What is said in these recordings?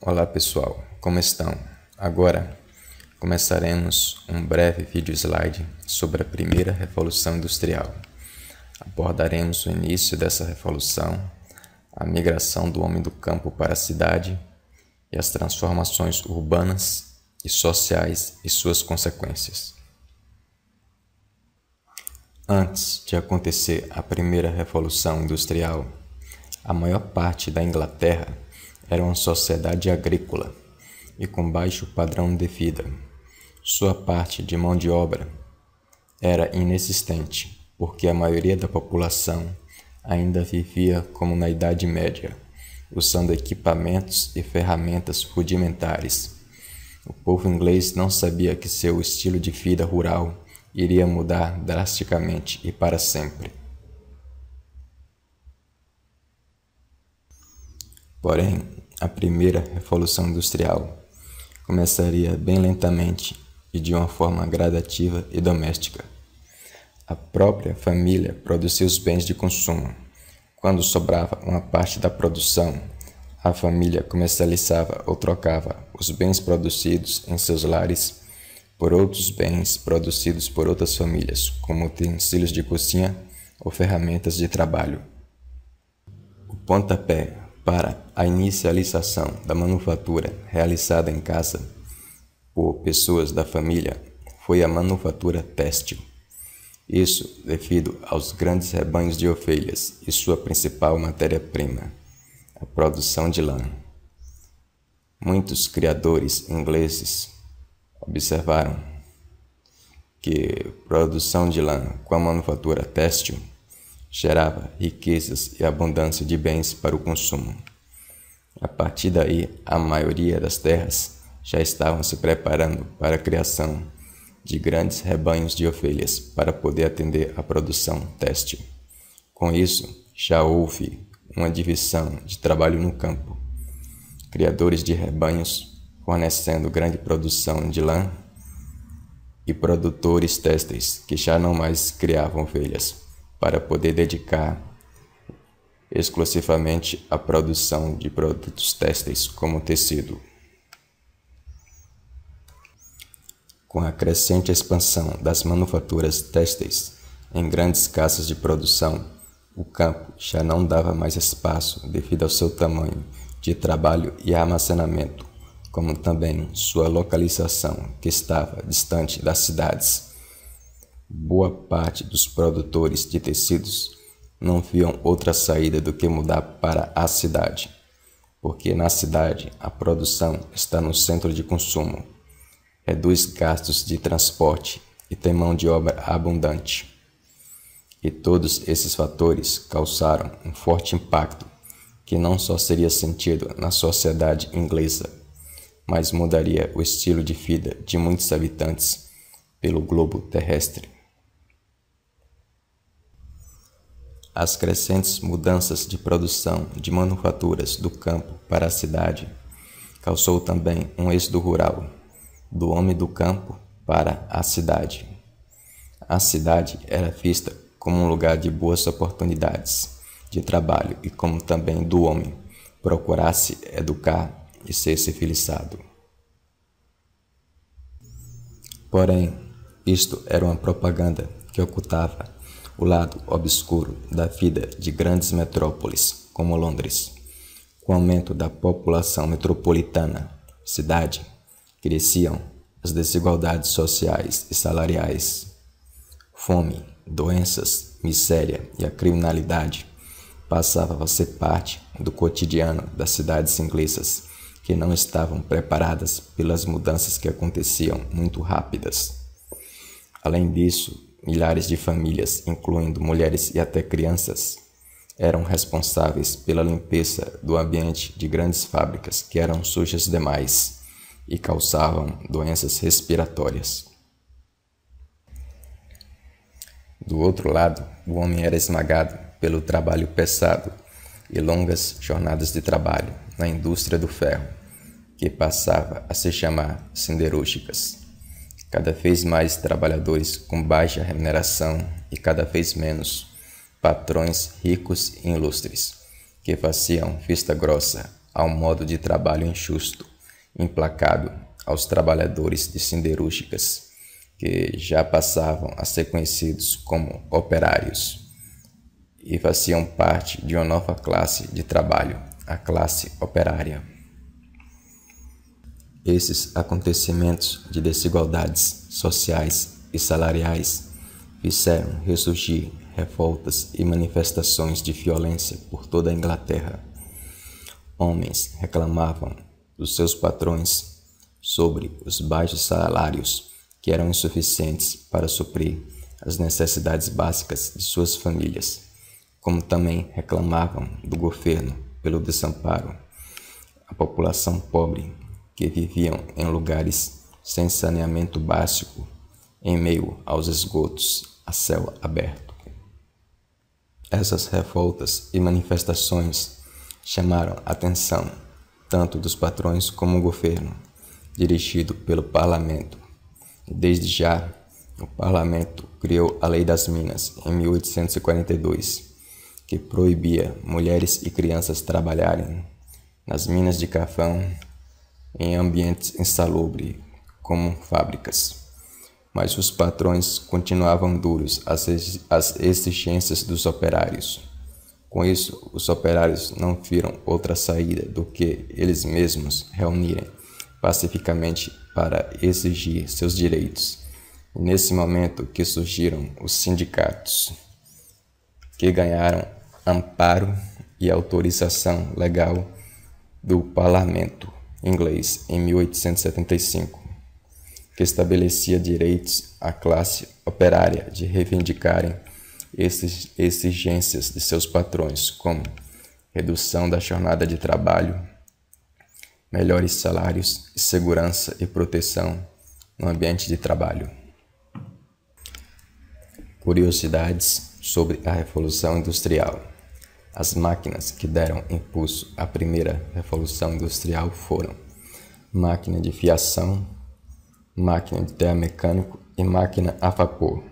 Olá pessoal, como estão? Agora começaremos um breve vídeo slide sobre a primeira Revolução Industrial. Abordaremos o início dessa revolução, a migração do homem do campo para a cidade e as transformações urbanas e sociais e suas consequências. Antes de acontecer a primeira Revolução Industrial, a maior parte da Inglaterra era uma sociedade agrícola e com baixo padrão de vida. Sua parte de mão de obra era inexistente, porque a maioria da população ainda vivia como na Idade Média, usando equipamentos e ferramentas rudimentares. O povo inglês não sabia que seu estilo de vida rural iria mudar drasticamente e para sempre. Porém, a primeira Revolução Industrial começaria bem lentamente e de uma forma gradativa e doméstica. A própria família produzia os bens de consumo. Quando sobrava uma parte da produção, a família comercializava ou trocava os bens produzidos em seus lares por outros bens produzidos por outras famílias, como utensílios de cozinha ou ferramentas de trabalho. O pontapé para a inicialização da manufatura realizada em casa por pessoas da família foi a manufatura têxtil. Isso devido aos grandes rebanhos de ovelhas e sua principal matéria-prima, a produção de lã. Muitos criadores ingleses observaram que produção de lã com a manufatura têxtil gerava riquezas e abundância de bens para o consumo. A partir daí, a maioria das terras já estavam se preparando para a criação de grandes rebanhos de ovelhas para poder atender à produção têxtil. Com isso, já houve uma divisão de trabalho no campo. Criadores de rebanhos fornecendo grande produção de lã e produtores têxteis que já não mais criavam ovelhas para poder dedicar exclusivamente à produção de produtos têxteis como tecido. Com a crescente expansão das manufaturas têxteis em grandes casas de produção, o campo já não dava mais espaço devido ao seu tamanho de trabalho e armazenamento, como também sua localização, que estava distante das cidades. Boa parte dos produtores de tecidos não viam outra saída do que mudar para a cidade, porque na cidade a produção está no centro de consumo, reduz gastos de transporte e tem mão de obra abundante. E todos esses fatores causaram um forte impacto que não só seria sentido na sociedade inglesa, mas mudaria o estilo de vida de muitos habitantes pelo globo terrestre. As crescentes mudanças de produção de manufaturas do campo para a cidade causou também um êxodo rural, do homem do campo para a cidade. A cidade era vista como um lugar de boas oportunidades de trabalho e como também do homem procurasse educar e ser civilizado. Porém, isto era uma propaganda que ocultava o lado obscuro da vida de grandes metrópoles como Londres. Com o aumento da população metropolitana, cidade, cresciam as desigualdades sociais e salariais. Fome, doenças, miséria e a criminalidade passavam a ser parte do cotidiano das cidades inglesas, que não estavam preparadas pelas mudanças que aconteciam muito rápidas. Além disso, milhares de famílias, incluindo mulheres e até crianças, eram responsáveis pela limpeza do ambiente de grandes fábricas que eram sujas demais e causavam doenças respiratórias. Do outro lado, o homem era esmagado pelo trabalho pesado e longas jornadas de trabalho na indústria do ferro, que passava a se chamar siderúrgicas. Cada vez mais trabalhadores com baixa remuneração e cada vez menos patrões ricos e ilustres, que faziam vista grossa ao modo de trabalho injusto, implacável aos trabalhadores de siderúrgicas, que já passavam a ser conhecidos como operários e faziam parte de uma nova classe de trabalho, a classe operária. Esses acontecimentos de desigualdades sociais e salariais fizeram ressurgir revoltas e manifestações de violência por toda a Inglaterra. Homens reclamavam dos seus patrões sobre os baixos salários que eram insuficientes para suprir as necessidades básicas de suas famílias, como também reclamavam do governo pelo desamparo à população pobre que viviam em lugares sem saneamento básico, em meio aos esgotos a céu aberto. Essas revoltas e manifestações chamaram a atenção tanto dos patrões como do governo, dirigido pelo parlamento. Desde já, o parlamento criou a Lei das Minas em 1842, que proibia mulheres e crianças trabalharem nas minas de carvão em ambientes insalubres, como fábricas. Mas os patrões continuavam duros às exigências dos operários. Com isso, os operários não viram outra saída do que eles mesmos reunirem pacificamente para exigir seus direitos. E nesse momento que surgiram os sindicatos, que ganharam amparo e autorização legal do parlamento inglês em 1875, que estabelecia direitos à classe operária de reivindicarem exigências de seus patrões, como redução da jornada de trabalho, melhores salários, segurança e proteção no ambiente de trabalho. Curiosidades sobre a Revolução Industrial. As máquinas que deram impulso à primeira Revolução Industrial foram máquina de fiação, máquina de tear mecânico e máquina a vapor.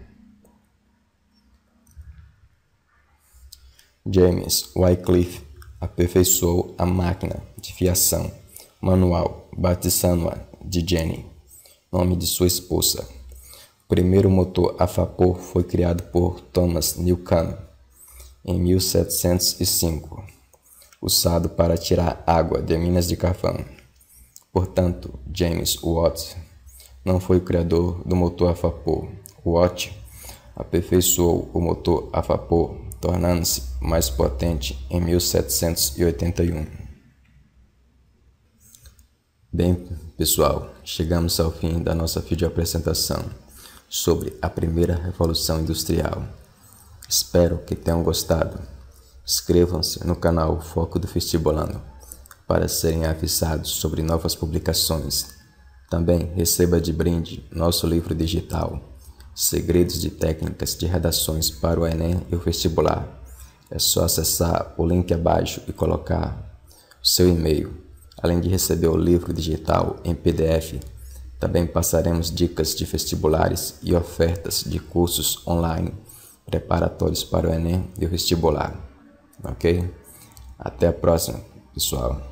James Wycliffe aperfeiçoou a máquina de fiação manual, batizando-a de Jenny, nome de sua esposa. O primeiro motor a vapor foi criado por Thomas Newcomen em 1705, usado para tirar água de minas de carvão. Portanto, James Watt não foi o criador do motor a vapor. Watt aperfeiçoou o motor a vapor, tornando-se mais potente em 1781. Bem, pessoal, chegamos ao fim da nossa videoapresentação sobre a primeira Revolução Industrial. Espero que tenham gostado. Inscrevam-se no canal Foco do Vestibulando para serem avisados sobre novas publicações. Também receba de brinde nosso livro digital, Segredos de Técnicas de Redações para o Enem e o Vestibular. É só acessar o link abaixo e colocar o seu e-mail. Além de receber o livro digital em PDF, também passaremos dicas de vestibulares e ofertas de cursos online preparatórios para o Enem e o Vestibular. Ok? Até a próxima, pessoal.